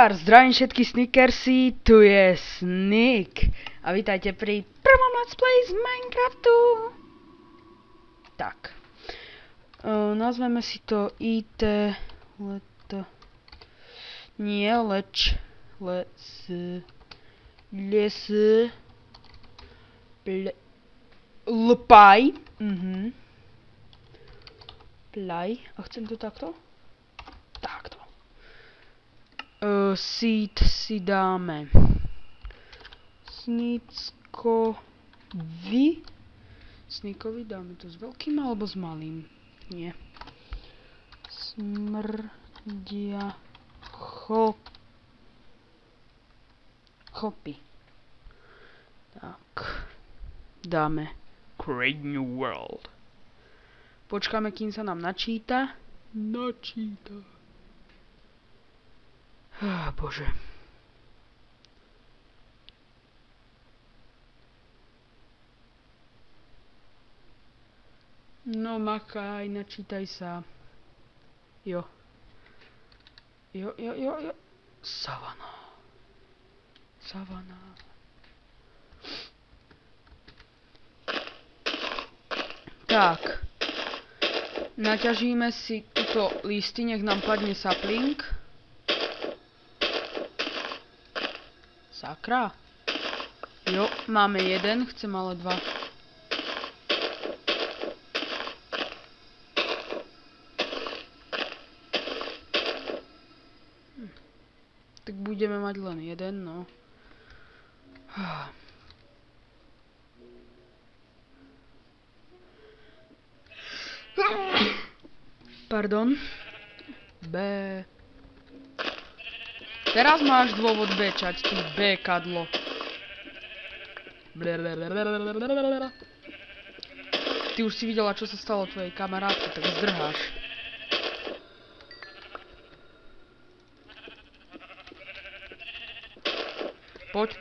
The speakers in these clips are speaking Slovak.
Zdravím všetky Snickersy, tu je Snick a vítajte pri prvom Let's Play z Minecraftu. Tak, nazveme si to IT nie leč Lpaj Plaj, a chcem to takto? Takto. Seed si dáme Snickovi dáme to s veľkým alebo s malým? Nie. Smrdia chopy. Tak. Dáme Create New World. Počkáme, kým sa nám načíta. Bože. No makaj, načítaj sa. Jo. Savana. Tak. Naťažíme si túto listy, nech nám padne sapling. Sakra. Jo, máme jeden, chcem ale dva. Tak budeme mať len jeden, no. Pardon. B. Teraz máš dôvod bečať, ty B-kadlo. Ty už si videla, čo sa stalo tvojej kamarátke, tak zdrháš. Poď.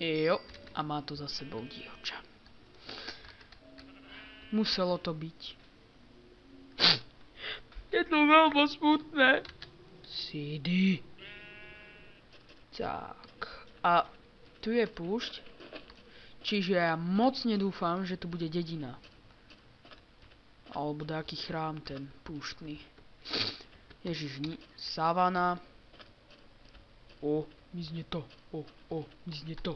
Jo, a má to za sebou dievča. Muselo to byť. Je to veľmi smutné. CD. Tak. A tu je púšť. Čiže ja moc nedúfam, že tu bude dedina. Alebo taký chrám ten púštny. Ježiš, savana. Mizne to. Mizne to.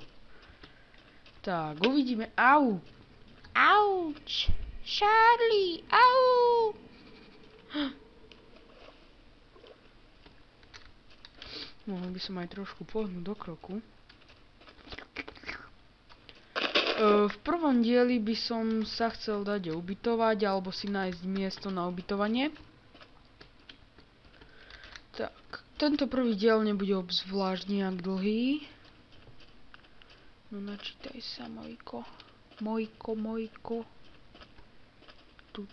Tak, uvidíme. Au. Auč. Charlie. Au. Mohol by som aj trošku pohnúť do kroku. V prvom dieli by som sa chcel dať ubytovať, alebo si nájsť miesto na ubytovanie. Tak, tento prvý diel nebude obzvlášť nejak dlhý. No načítaj sa, Mojko. Tu.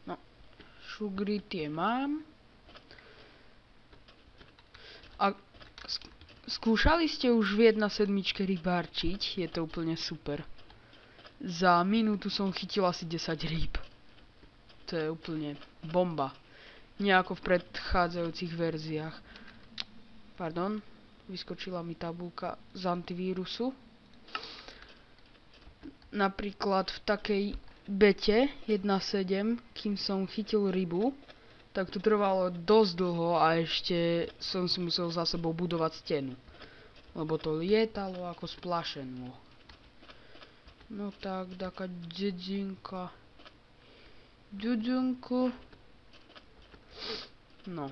No, šugry tie mám. A skúšali ste už v 1.7 rybárčiť? Je to úplne super. Za minútu som chytil asi 10 rýb. To je úplne bomba. Nie ako v predchádzajúcich verziách. Pardon, vyskočila mi tabuľka z antivírusu. Napríklad v takej bete 1.7, kým som chytil rybu, tak to trvalo dosť dlho a ešte som si musel za sebou budovať stenu. Lebo to lietalo ako splašenlo. No tak, taká dedinka. No.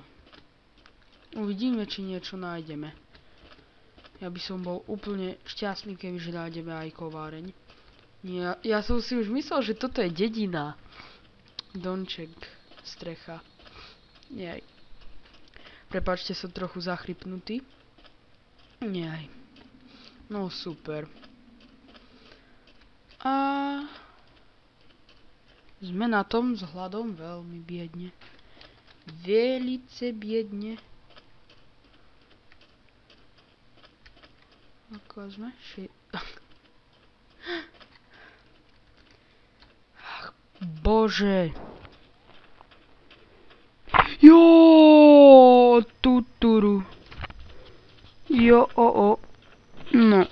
Uvidíme, či niečo nájdeme. Ja by som bol úplne šťastný, kebyže nájdeme aj kováreň. Ja som si už myslel, že toto je dedina. Domček, strecha. Nejaj. Prepáčte, som trochu zachrypnutý. Nejaj. No super. A sme na tom s hladom veľmi biedne. Velice biedne. Ako sme? Ach, Bože. Jo, tu No.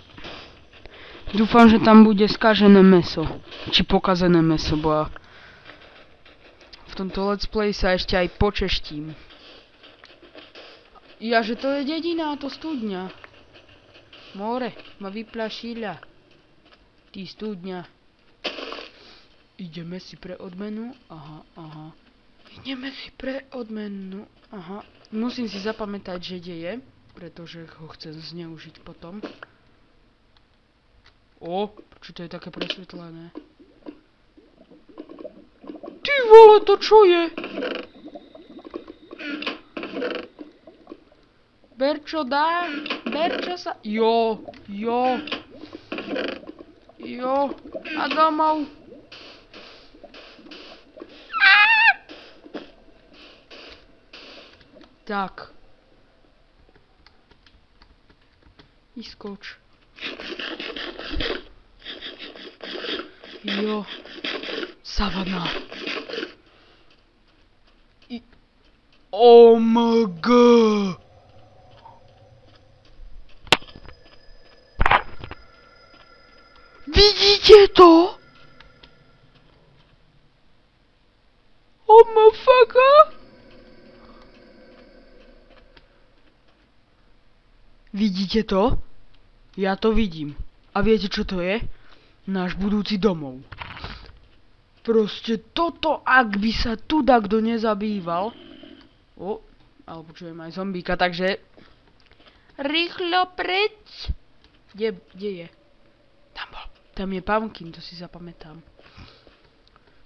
Dúfam, že tam bude skažené mäso. Či pokazené mäso, bo ja v tomto let's play sa ešte aj počeštím. Ja, že to je dedina, to studňa. More, ma vyplašila. Ty studňa. Ideme si pre odmenu. Aha. Ideme si pre odmenu. Aha. Musím si zapamätať, že kde je, pretože ho chcem zneužiť potom. Či to je také presvetlené? Ty vole, to čo je? Berčo dá? Berčo sa... Jo. A domov. Tak. Iskoč. Jo. Savana. OMG. Vidíte to? Motherfucker. Vidíte to? Ja to vidím. A viete, čo to je? Náš budúci domov. Proste toto, ak by sa tu kto nezabýval. Ale počujem aj zombíka, takže... Rýchlo preč! Kde je? Tam bol. Tam je pumpkin, to si zapamätám.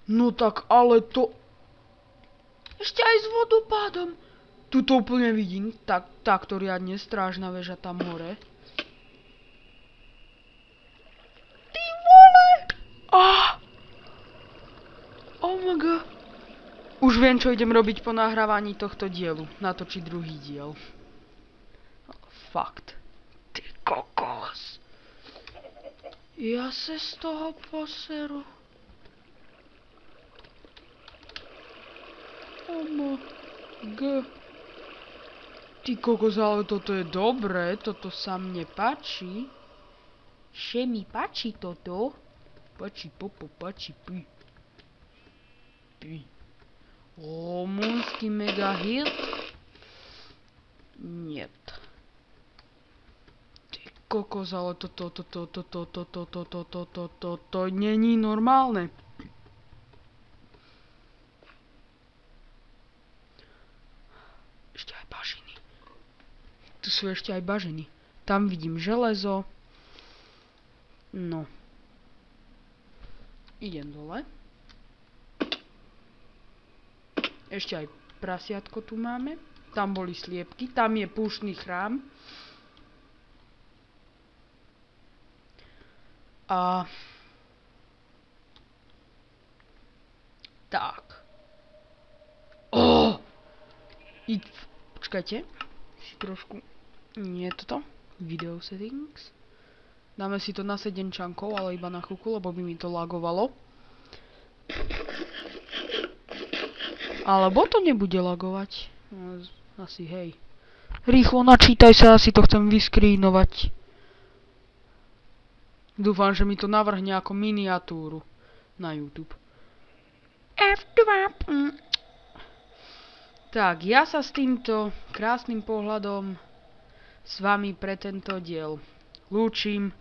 No tak, ale to... Ešte aj s vodopádom. Tu to úplne vidím. Takto riadne strážna väža tam hore. Ty vole! Oh my god. Už viem, čo idem robiť po nahrávaní tohto dielu. Natočiť druhý diel. Fakt. Ty kokos. Ja se z toho poseru. Ty kokos, ale toto je dobré. Toto sa mne páči. Še mi páči toto. Páči popo, páči pi. Rumunský mega hit. Niet. Kokos, ale to není normálne. Ešte aj bažiny. Tu sú ešte aj bažiny. Tam vidím železo. No. Idem dole. Ešte aj prasiatko tu máme. Tam boli sliepky. Tam je púštny chrám. A... Tak. Počkajte. Si trošku... Nie je toto. Video settings. Dáme si to na 7 čankov, ale iba na chvíľku, lebo by mi to lagovalo. Alebo to nebude lagovať. Asi hej. Rýchlo načítaj sa, asi to chcem vyskrínovať. Dúfam, že mi to navrhne ako miniatúru na YouTube. F2. Tak, ja sa s týmto krásnym pohľadom s vami pre tento diel lúčim.